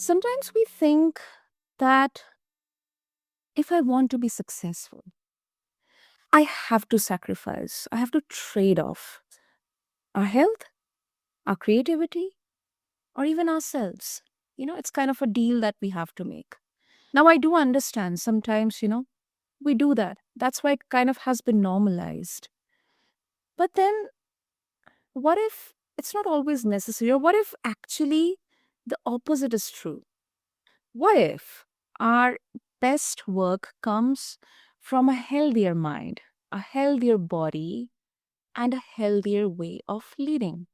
Sometimes we think that if I want to be successful, I have to sacrifice, I have to trade off our health, our creativity, or even ourselves. It's kind of a deal that we have to make. Now, I do understand sometimes, we do that. That's why it kind of has been normalized. But then, what if it's not always necessary? Or what if actually the opposite is true? What if our best work comes from a healthier mind, a healthier body, and a healthier way of leading?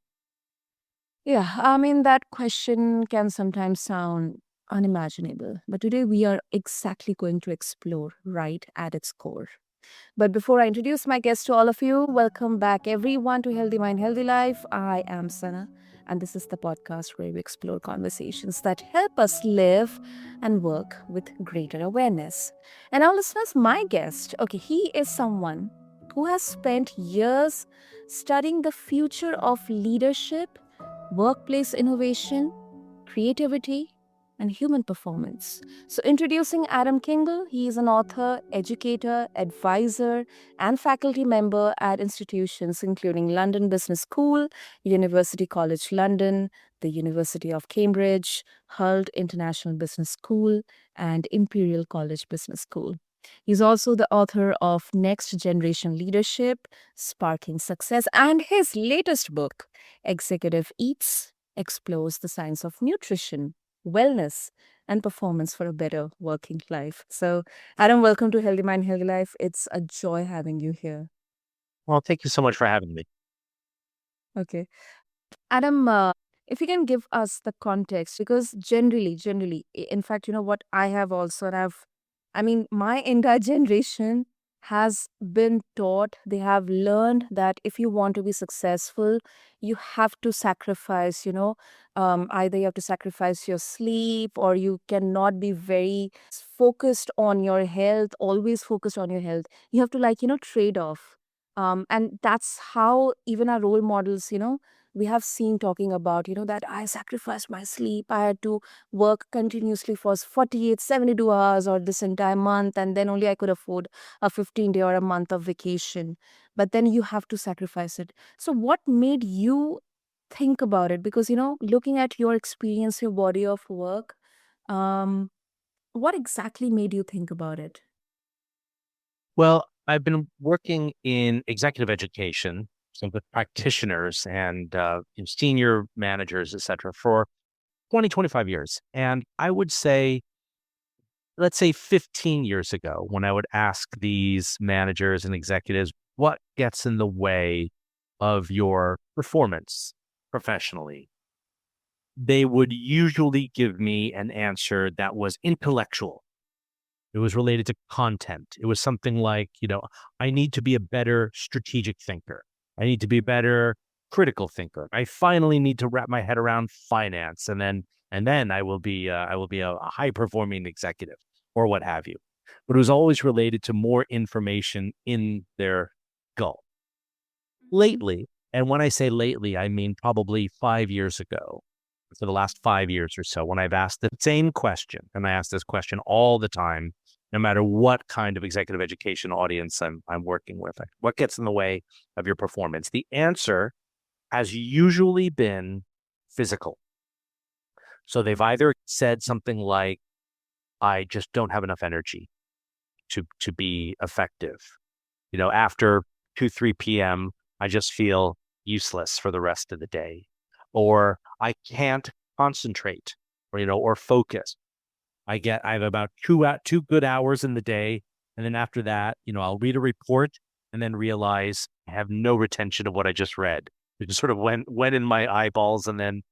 Yeah, I mean, that question can sometimes sound unimaginable, but today we are exactly going to explore right at its core. But before I introduce my guest to all of you, welcome back everyone to Healthy Mind, Healthy Life. I am Sana, and this is the podcast where we explore conversations that help us live and work with greater awareness. And our listeners, my guest, okay, he is someone who has spent years studying the future of leadership, workplace innovation, creativity, and human performance. So, introducing Adam Kingl, he is an author, educator, advisor, and faculty member at institutions including London Business School, University College London, the University of Cambridge, Hull International Business School, and Imperial College Business School. He's also the author of Next Generation Leadership, Sparking Success, and his latest book, Executive Eats, explores the science of nutrition, wellness, and performance for a better working life. So, Adam, welcome to Healthy Mind, Healthy Life. It's a joy having you here. Well, thank you so much for having me. Okay. Adam, if you can give us the context, because generally, in fact, you know what I have also, and I mean, my entire generation has been taught, they have learned that if you want to be successful, you have to sacrifice, either you have to sacrifice your sleep or you cannot be very focused on your health, always focused on your health. You have to, like, trade off. And that's how even our role models, we have seen talking about, that I sacrificed my sleep. I had to work continuously for 48, 72 hours or this entire month. And then only I could afford a 15-day or a month of vacation. But then you have to sacrifice it. So what made you think about it? Because, looking at your experience, your body of work, um, what exactly made you think about it? Well, I've been working in executive education, so with practitioners and senior managers, et cetera, for 20, 25 years. And I would say, let's say 15 years ago, when I would ask these managers and executives, what gets in the way of your performance professionally? They would usually give me an answer that was intellectual. It was related to content. It was something like, I need to be a better strategic thinker. I need to be a better critical thinker. I finally need to wrap my head around finance, and then I will be a high performing executive or what have you. But it was always related to more information in their skull. Lately, and when I say lately, I mean probably 5 years ago, for the last 5 years or so, when I've asked the same question, and I ask this question all the time, no matter what kind of executive education audience I'm working with, like, what gets in the way of your performance? The answer has usually been physical. So they've either said something like, I just don't have enough energy to be effective. After 2, 3 p.m., I just feel useless for the rest of the day. Or I can't concentrate or focus. I have about 2 good hours in the day. And then after that, I'll read a report and then realize I have no retention of what I just read. It just sort of went in my eyeballs and then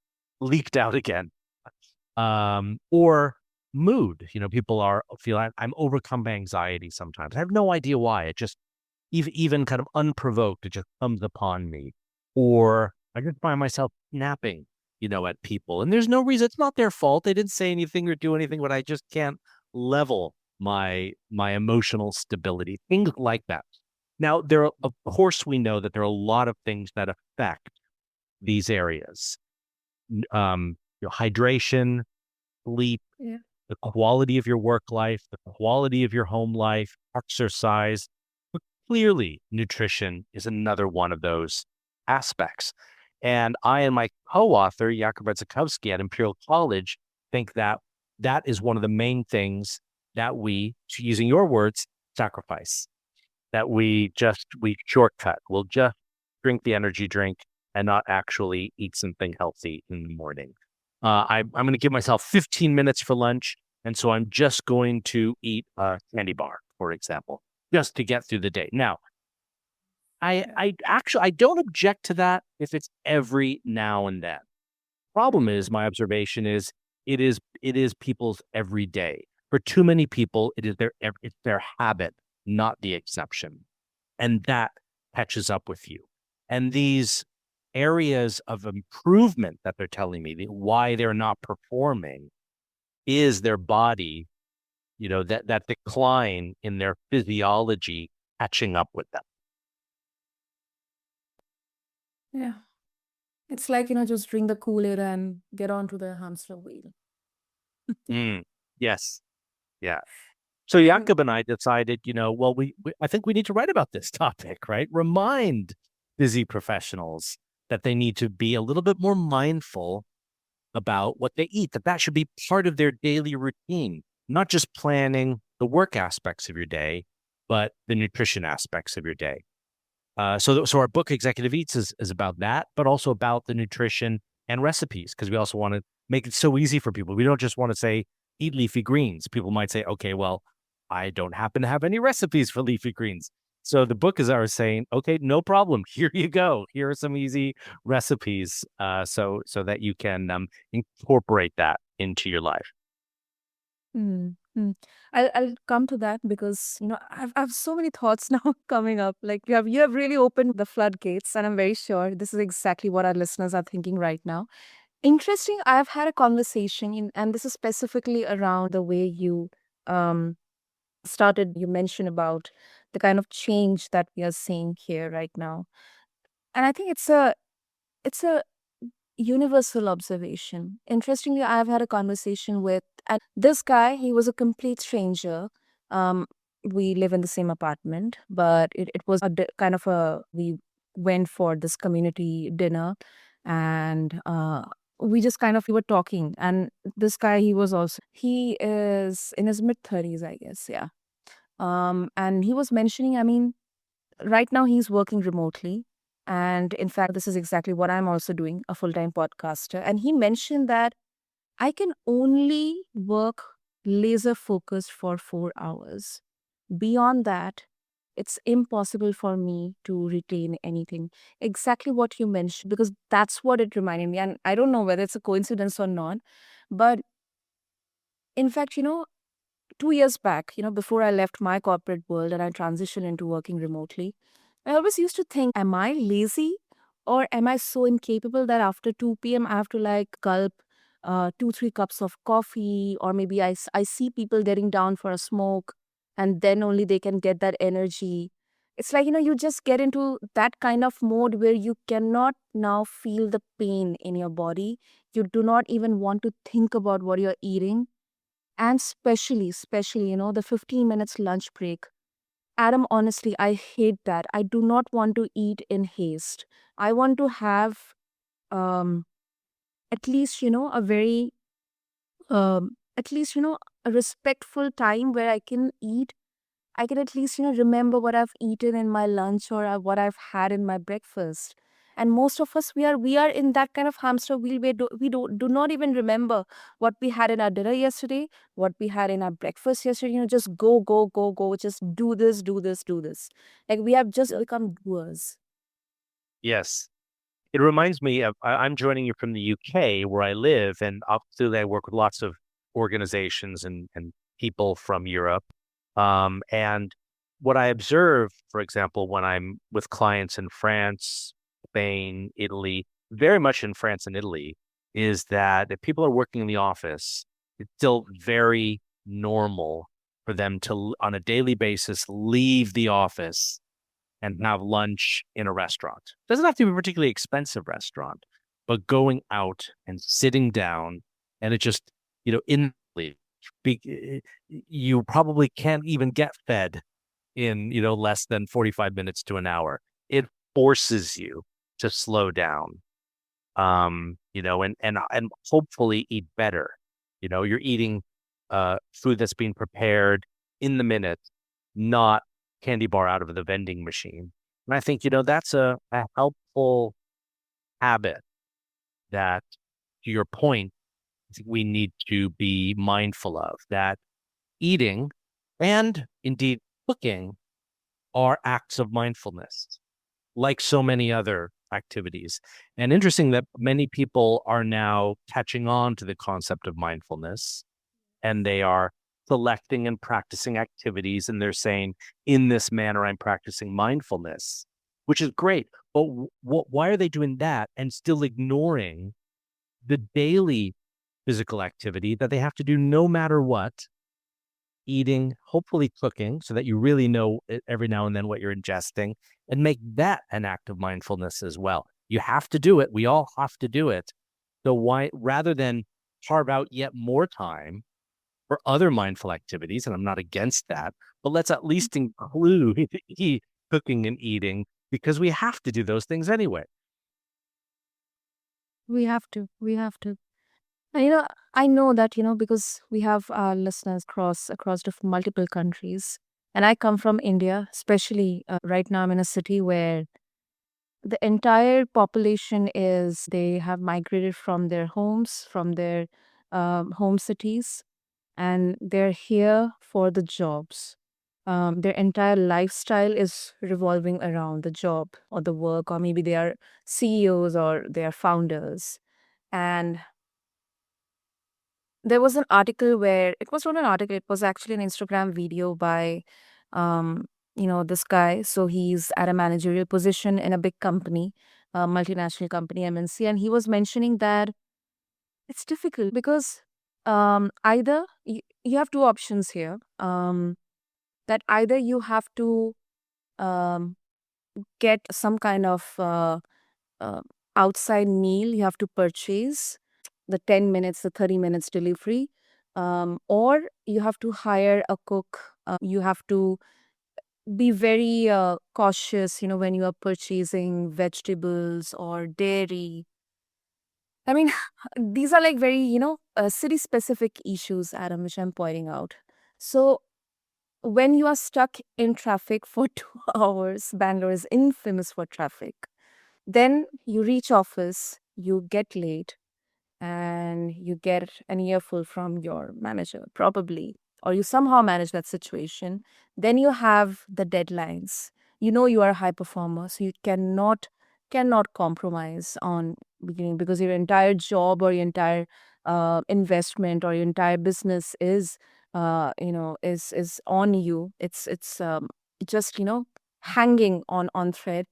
leaked out again. Or mood, people I'm overcome by anxiety sometimes. I have no idea why. It just, even kind of unprovoked, it just comes upon me. Or I just find myself snapping, at people. And there's no reason. It's not their fault. They didn't say anything or do anything, but I just can't level my emotional stability, things like that. Now, of course, we know that there are a lot of things that affect these areas. Hydration, sleep, Yeah. the quality of your work life, the quality of your home life, exercise. But clearly, nutrition is another one of those aspects. And I and my co-author, Jakub Redzikowski at Imperial College, think that that is one of the main things that we, using your words, sacrifice, that we shortcut. We'll just drink the energy drink and not actually eat something healthy in the morning. I'm going to give myself 15 minutes for lunch, and so I'm just going to eat a candy bar, for example, just to get through the day. Now, I don't object to that if it's every now and then. Problem is, my observation is it is people's every day. For too many people, it's their habit, not the exception. And that catches up with you. And these areas of improvement that they're telling me, why they're not performing, is their body, that decline in their physiology catching up with them. Yeah. It's like, just drink the Kool-Aid and get onto the hamster wheel. Mm, yes. Yeah. So Mm. Jakob and I decided, well, I think we need to write about this topic, right? Remind busy professionals that they need to be a little bit more mindful about what they eat, that should be part of their daily routine, not just planning the work aspects of your day, but the nutrition aspects of your day. So our book Executive Eats is about that, but also about the nutrition and recipes, because we also want to make it so easy for people. We don't just want to say eat leafy greens. People might say, okay, well, I don't happen to have any recipes for leafy greens. So the book is ours saying, okay, no problem. Here you go. Here are some easy recipes, so that you can incorporate that into your life. Mm, mm. I'll come to that because I've so many thoughts now coming up. Like you have really opened the floodgates, and I'm very sure this is exactly what our listeners are thinking right now. Interesting. I've had a conversation, and this is specifically around the way you um started. You mentioned about the kind of change that we are seeing here right now, and I think it's a universal observation. Interestingly, I've had a conversation with, and this guy, he was a complete stranger. Um, we live in the same apartment, but it was kind of we went for this community dinner, and we just kind of, we were talking. And this guy, he is in his mid 30s, I guess. Yeah. And he was mentioning, I mean, right now he's working remotely. And in fact, this is exactly what I'm also doing, a full time podcaster. And he mentioned that I can only work laser focused for 4 hours. Beyond that, it's impossible for me to retain anything. Exactly what you mentioned, because that's what it reminded me. And I don't know whether it's a coincidence or not, but in fact, 2 years back, before I left my corporate world and I transitioned into working remotely, I always used to think, am I lazy or am I so incapable that after 2 p.m. I have to like gulp 2, 3 cups of coffee, or maybe I see people getting down for a smoke and then only they can get that energy. It's like, you just get into that kind of mode where you cannot now feel the pain in your body. You do not even want to think about what you're eating, and especially, the 15 minutes lunch break. Adam, honestly, I hate that. I do not want to eat in haste. I want to have um, at least, a very, at least, a respectful time where I can eat. I can at least, remember what I've eaten in my lunch, or what I've had in my breakfast. And most of us, we are in that kind of hamster wheel where do not even remember what we had in our dinner yesterday, what we had in our breakfast yesterday. Just go, go, go, go. Just do this, do this, do this. Like we have just become doers. Yes. It reminds me of I'm joining you from the UK where I live, and obviously I work with lots of organizations and people from Europe. And what I observe, for example, when I'm with clients in France, Spain, Italy, very much in France and Italy, is that if people are working in the office, it's still very normal for them to, on a daily basis, leave the office and have lunch in a restaurant. Doesn't have to be a particularly expensive restaurant, but going out and sitting down, and it just in you probably can't even get fed in, less than 45 minutes to an hour. It forces you to slow down, and hopefully eat better. You're eating food that's being prepared in the minute, not candy bar out of the vending machine. And I think, that's a helpful habit that, to your point, I think we need to be mindful of that eating and indeed cooking are acts of mindfulness, like so many other activities. And interesting that many people are now catching on to the concept of mindfulness, and they are selecting and practicing activities. And they're saying, in this manner, I'm practicing mindfulness, which is great. But why are they doing that and still ignoring the daily physical activity that they have to do no matter what? Eating, hopefully cooking, so that you really know every now and then what you're ingesting, and make that an act of mindfulness as well. You have to do it. We all have to do it. So why, rather than carve out yet more time for other mindful activities, and I'm not against that, but let's at least include cooking and eating, because we have to do those things anyway. We have to. We have to. And, I know that, because we have our listeners across multiple countries. And I come from India, especially right now I'm in a city where the entire population they have migrated from their homes, from their home cities, and they're here for the jobs. Their entire lifestyle is revolving around the job or the work, or maybe they are CEOs or they are founders. And there was an article where it was not an article, it was actually an Instagram video by, um, this guy. So he's at a managerial position in a big company, a multinational company, MNC, and he was mentioning that it's difficult because either you have two options here. That either you have to um, get some kind of uh, outside meal you have to purchase, the 10 minutes, the 30 minutes delivery, or you have to hire a cook. You have to be very cautious, when you are purchasing vegetables or dairy. I mean, these are like very, city specific issues, Adam, which I'm pointing out. So when you are stuck in traffic for 2 hours, Bangalore is infamous for traffic. Then you reach office, you get late, and you get an earful from your manager, probably, or you somehow manage that situation. Then you have the deadlines. You are a high performer, so you cannot compromise on beginning, because your entire job or your entire investment or your entire business is on you. It's just hanging on thread,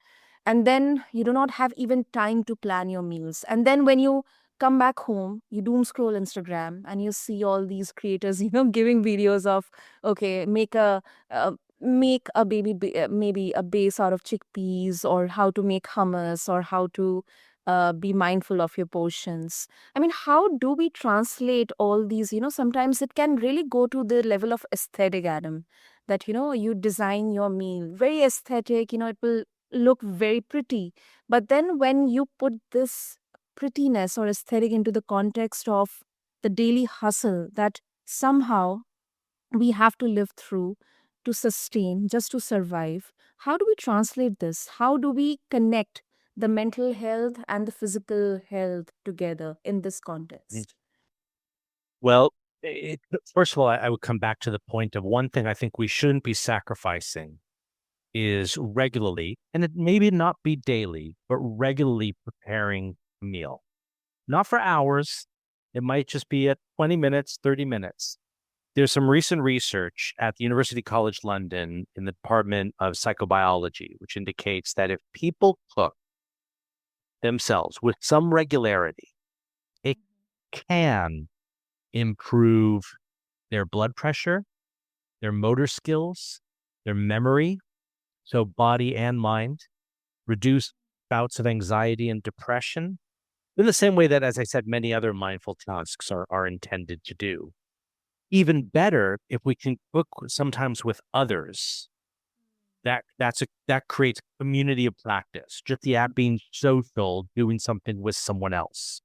and then you do not have even time to plan your meals. And then when you come back home, you doom scroll Instagram and you see all these creators, giving videos of, okay, make a maybe a base out of chickpeas, or how to make hummus, or how to be mindful of your portions. I mean, how do we translate all these? Sometimes it can really go to the level of aesthetic, Adam, that, you design your meal very aesthetic, it will look very pretty. But then when you put this prettiness or aesthetic into the context of the daily hustle that somehow we have to live through to sustain, just to survive, how do we translate this? How do we connect the mental health and the physical health together in this Mm. context? Well, first of all, I would come back to the point of one thing I think we shouldn't be sacrificing is regularly, and it maybe not be daily, but regularly preparing a meal. Not for hours. It might just be at 20 minutes, 30 minutes. There's some recent research at the University College London in the Department of Psychobiology, which indicates that if people cook themselves with some regularity, it can improve their blood pressure, their motor skills, their memory, so body and mind, reduce bouts of anxiety and depression, in the same way that, as I said, many other mindful tasks are intended to do. Even better, if we can cook sometimes with others, that creates community of practice. Just the act being social, doing something with someone else.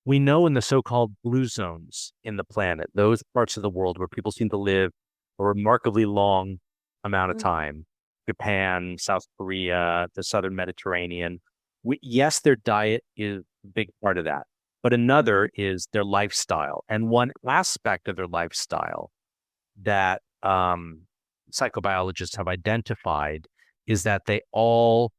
We know in the so-called blue zones in the planet, those parts of the world where people seem to live a remarkably long amount of Mm. time, Japan, South Korea, the Southern Mediterranean. Yes, their diet is a big part of that, but another is their lifestyle. And one aspect of their lifestyle that psychobiologists have identified is that they all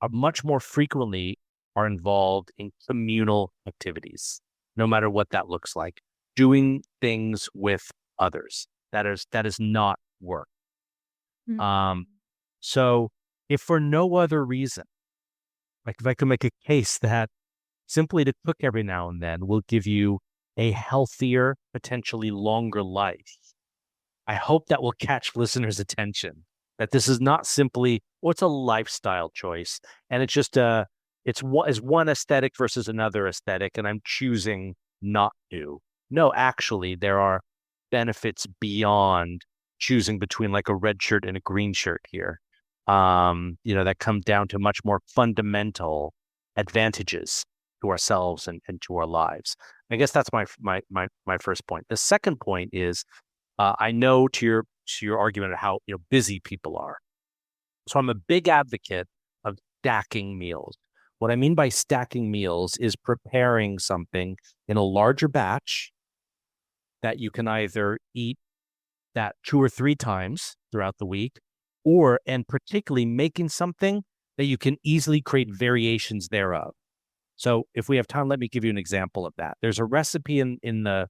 are much more frequently are involved in communal activities, no matter what that looks like, doing things with others. That is not work. Mm. Um, so if for no other reason, like if I could make a case that simply to cook every now and then will give you a healthier, potentially longer life, I hope that will catch listeners' attention that this is not simply, well, it's a lifestyle choice. And it's just is one aesthetic versus another aesthetic, and I'm choosing not to. No, actually, there are benefits beyond choosing between like a red shirt and a green shirt here. That come down to much more fundamental advantages to ourselves and to our lives. I guess that's my first point. The second point is I know to your argument of how busy people are. So I'm a big advocate of stacking meals. What I mean by stacking meals is preparing something in a larger batch that you can either eat that 2 or 3 times throughout the week, and particularly making something that you can easily create variations thereof. So if we have time, let me give you an example of that. There's a recipe in the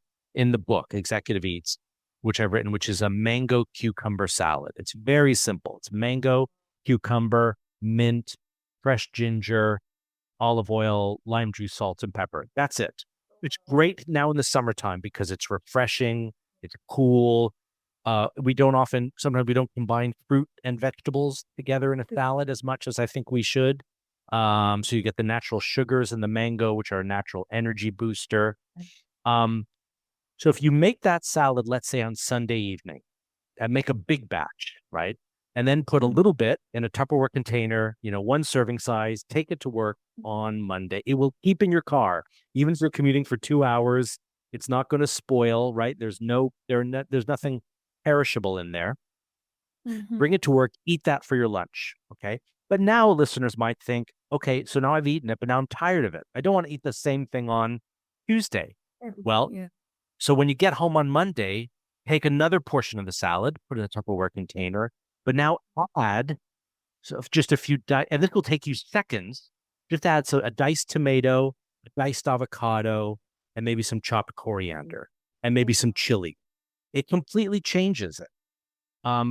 book, Executive Eats, which I've written, which is a mango cucumber salad. It's very simple. It's mango, cucumber, mint, fresh ginger, olive oil, lime juice, salt, and pepper. That's it. It's great now in the summertime because it's refreshing, it's cool. Sometimes we don't combine fruit and vegetables together in a salad as much as I think we should. So you get the natural sugars in the mango, which are a natural energy booster. Um, so if you make that salad, let's say on Sunday evening, and make a big batch, right? And then put a Mm. little bit in a Tupperware container, one serving size, take it to work on Monday. It will keep in your car, even if you're commuting for 2 hours. It's not going to spoil, right? There's nothing perishable in there. Mhm. Bring it to work, eat that for your lunch. Okay. But now listeners might think, okay, so now I've eaten it, but now I'm tired of it. I don't want to eat the same thing on Tuesday. Well, Yeah. so when you get home on Monday, take another portion of the salad, put it in a Tupperware container, but now add just a few, and this will take you seconds. Just add a diced tomato, a diced avocado, and maybe some chopped coriander, and maybe some chili. It completely changes it.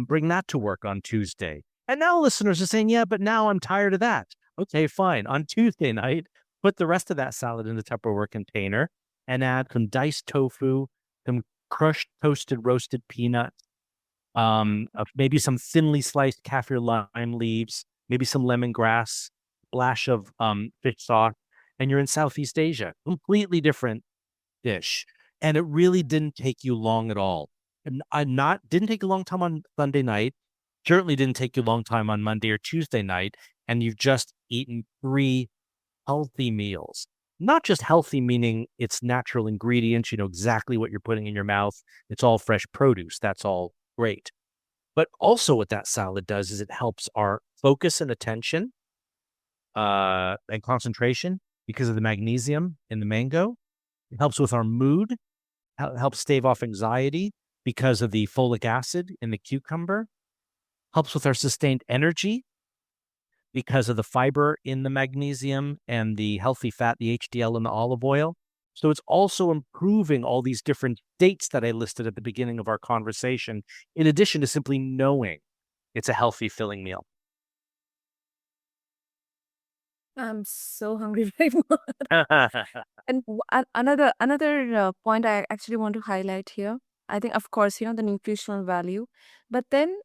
Bring that to work on Tuesday. And now listeners are saying, yeah, but now I'm tired of that. Okay, fine. On Tuesday night, put the rest of that salad in the Tupperware container and add some diced tofu, some crushed, toasted, roasted peanuts, maybe some thinly sliced kaffir lime leaves, maybe some lemongrass, splash of fish sauce, and you're in Southeast Asia. Completely different dish. And it really didn't take you long at all. And didn't take a long time on Sunday night. Certainly didn't take you a long time on Monday or Tuesday night. And you've just eaten 3 healthy meals. Not just healthy, meaning it's natural ingredients. You know exactly what you're putting in your mouth. It's all fresh produce. That's all great. But also, what that salad does is it helps our focus and attention and concentration because of the magnesium in the mango. It helps with our mood, helps stave off anxiety because of the folic acid in the cucumber, helps with our sustained energy because of the fiber in the magnesium and the healthy fat, the HDL in the olive oil. So it's also improving all these different states that I listed at the beginning of our conversation, in addition to simply knowing it's a healthy, filling meal. I'm so hungry right now. And another point I actually want to highlight here. I think, of course, the nutritional value, but then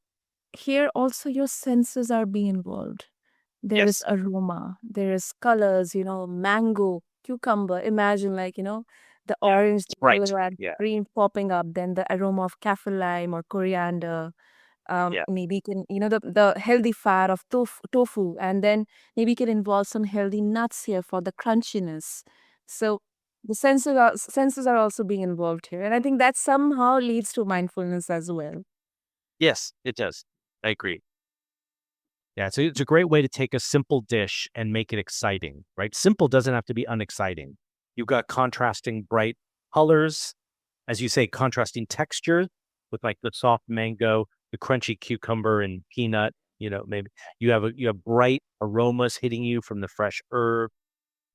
here also your senses are being involved. There is Yes. aroma, there is colors, mango. cucumber, imagine, like, the orange, the Right. yellow, and Yeah. green popping up, then the aroma of kaffir lime or coriander. Yeah. Maybe can, the healthy fat of tofu, and then maybe can involve some healthy nuts here for the crunchiness. So the senses are also being involved here, and I think that somehow leads to mindfulness as well. Yes, it does. I agree. Yeah, it's a great way to take a simple dish and make it exciting, right? Simple doesn't have to be unexciting. You've got contrasting bright colors, as you say, contrasting textures with like the soft mango, the crunchy cucumber and peanut. Maybe you have bright aromas hitting you from the fresh herb.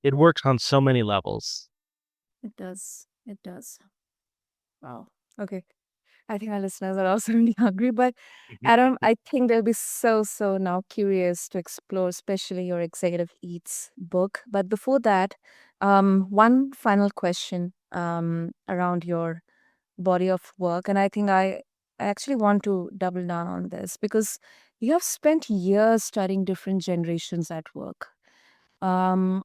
It works on so many levels. It does. It does. Wow. Okay. I think our listeners are also really hungry, but Mhm. Adam, I think they'll be so now curious to explore, especially your Executive Eats book. But before that, one final question around your body of work, and I actually want to double down on this because you have spent years studying different generations at work, um,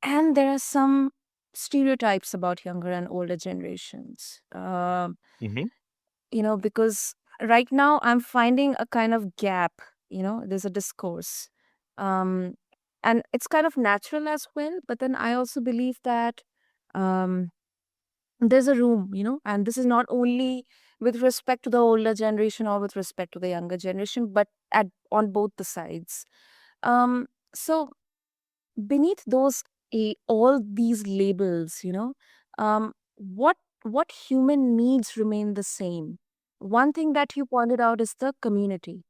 and there are some stereotypes about younger and older generations. Mhm. Because right now I'm finding a kind of gap, there's a discourse. Um, and it's kind of natural as well, but then I also believe that um, there's a room, and this is not only with respect to the older generation or with respect to the younger generation, but on both the sides. So beneath all these labels, what human needs remain the same. One thing that you pointed out is the community,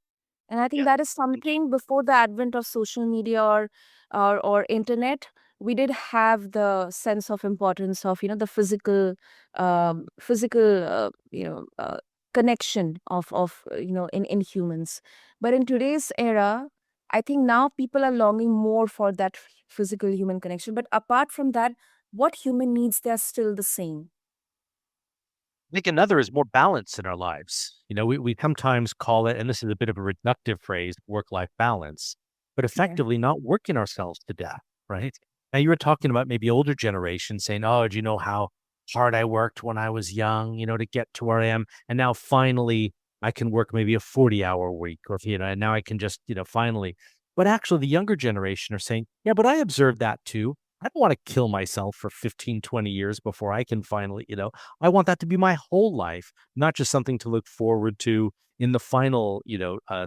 and I think Yeah. that is something before the advent of social media or internet. We did have the sense of importance of the physical connection of in humans. But in today's era, I think now people are longing more for that physical human connection. But apart from that, what human needs, they're still the same. I think another is more balance in our lives. We sometimes call it, and this is a bit of a reductive phrase, work-life balance, but Yeah. effectively not working ourselves to death, right? Now you were talking about maybe older generations saying, "Oh, do you know how hard I worked when I was young, to get to where I am, and now finally I can work maybe a 40-hour week, or and now I can just, finally." But actually, the younger generation are saying, "Yeah, but I observed that too. I don't want to kill myself for 15, 20 years before I can finally, I want that to be my whole life, not just something to look forward to in the final,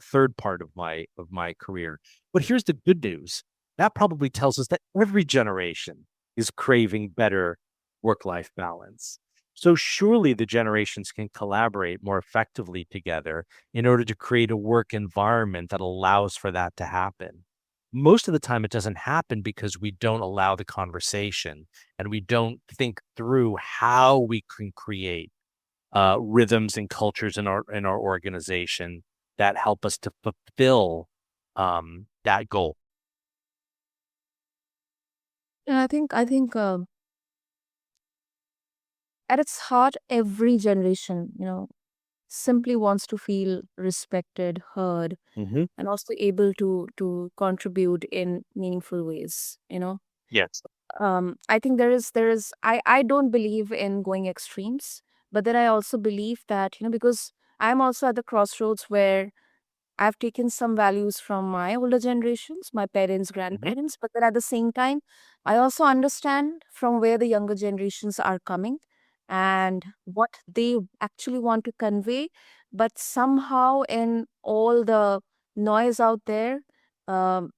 third part of my career." But here's the good news. That probably tells us that every generation is craving better work-life balance. So surely the generations can collaborate more effectively together in order to create a work environment that allows for that to happen. Most of the time, it doesn't happen because we don't allow the conversation and we don't think through how we can create rhythms and cultures in our organization that help us to fulfill that goal. And I think at its heart, every generation, simply wants to feel respected, heard, Hmm. and also able to contribute in meaningful ways. Yes. I think I don't believe in going extremes, but then I also believe that because I'm also at the crossroads where I've taken some values from my older generations, my parents, Hmm. grandparents, but then at the same time, I also understand from where the younger generations are coming and what they actually want to convey. But somehow, in all the noise out there,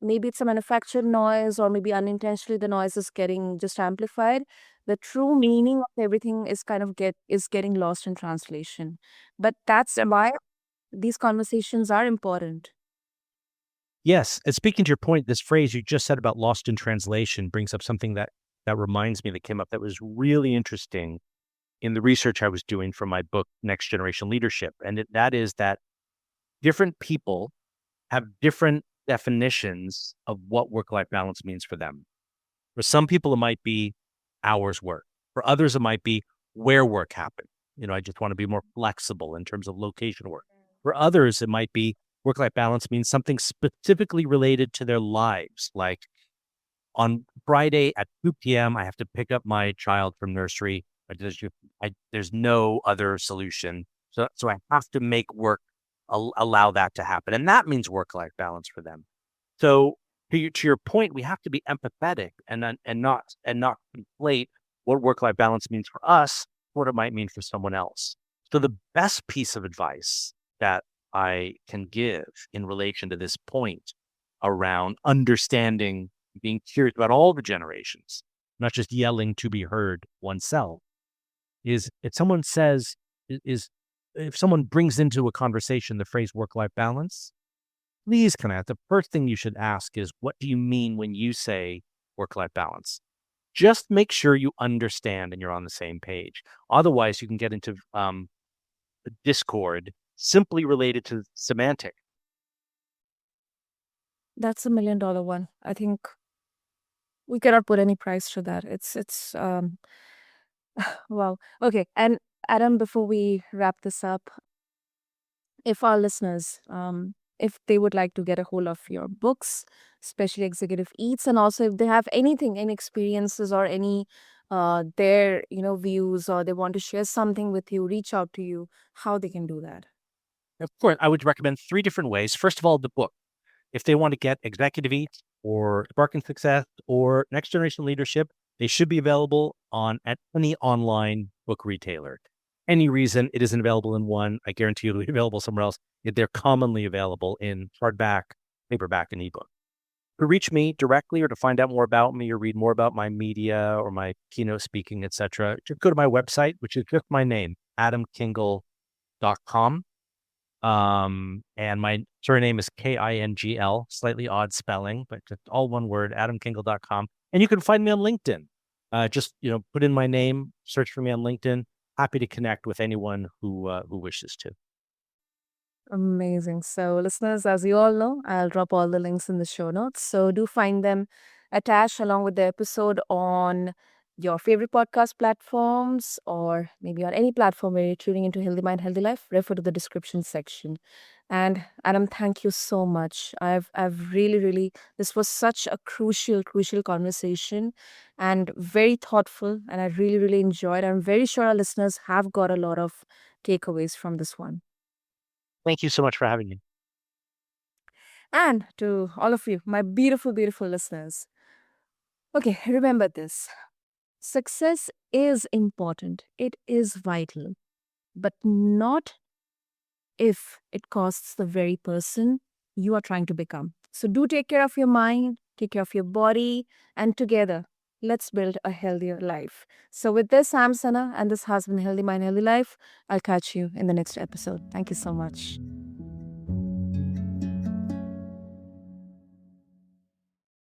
maybe it's a manufactured noise, or maybe unintentionally the noise is getting just amplified. The true meaning of everything is kind of getting lost in translation. But that's why these conversations are important. Yes, and speaking to your point, this phrase you just said about lost in translation brings up something that reminds me that came up that was really interesting in the research I was doing for my book, Next Generation Leadership. And that is that different people have different definitions of what work life balance means for them. For some people, it might be hours work. For others, it might be where work happened. I just want to be more flexible in terms of location work. For others, it might be work life balance means something specifically related to their lives, like on Friday at 2 p.m., I have to pick up my child from nursery. There's no other solution. So I have to make work allow that to happen. And that means work-life balance for them. So to your point, we have to be empathetic and not conflate what work-life balance means for us, what it might mean for someone else. So the best piece of advice that I can give in relation to this point around understanding, being curious about all the generations, not just yelling to be heard oneself, is if someone says, is if someone brings into a conversation the phrase work-life balance, please come at the first thing you should ask is, what do you mean when you say work-life balance? Just make sure you understand and you're on the same page. Otherwise, you can get into discord simply related to semantic. That's $1 million one. I think we cannot put any price to that. It's wow. Okay. And Adam, before we wrap this up, if our listeners, if they would like to get a hold of your books, especially Executive Eats, and also if they have anything, any experiences or any their views, or they want to share something with you, reach out to you, how they can do that. Of course, I would recommend three different ways. First of all, the book. If they want to get Executive Eats or Sparking Success or Next Generation Leadership, they should be available at any online book retailer. Any reason it isn't available in one, I guarantee you it'll be available somewhere else. They're commonly available in hardback, paperback, and ebook. To reach me directly or to find out more about me or read more about my media or my keynote speaking, etc., just go to my website, which is just my name, adamkingl.com. And my surname is Kingl, slightly odd spelling, but just all one word, adamkingl.com. And you can find me on LinkedIn. Just, put in my name, search for me on LinkedIn. Happy to connect with anyone who wishes to. Amazing. So, listeners, as you all know, I'll drop all the links in the show notes. So, do find them attached along with the episode on your favorite podcast platforms, or maybe on any platform where you're tuning into Healthy Mind, Healthy Life. Refer to the description section. And Adam, thank you so much. I've really, really, this was such a crucial conversation and very thoughtful. And I really, really enjoyed. I'm very sure our listeners have got a lot of takeaways from this one. Thank you so much for having me. And to all of you, my beautiful, beautiful listeners. Okay, remember this: success is important, it is vital, but not if it costs the very person you are trying to become. So, do take care of your mind, take care of your body, and together, let's build a healthier life. So, with this, I'm Sana, and this has been Healthy Mind, Healthy Life. I'll catch you in the next episode. Thank you so much.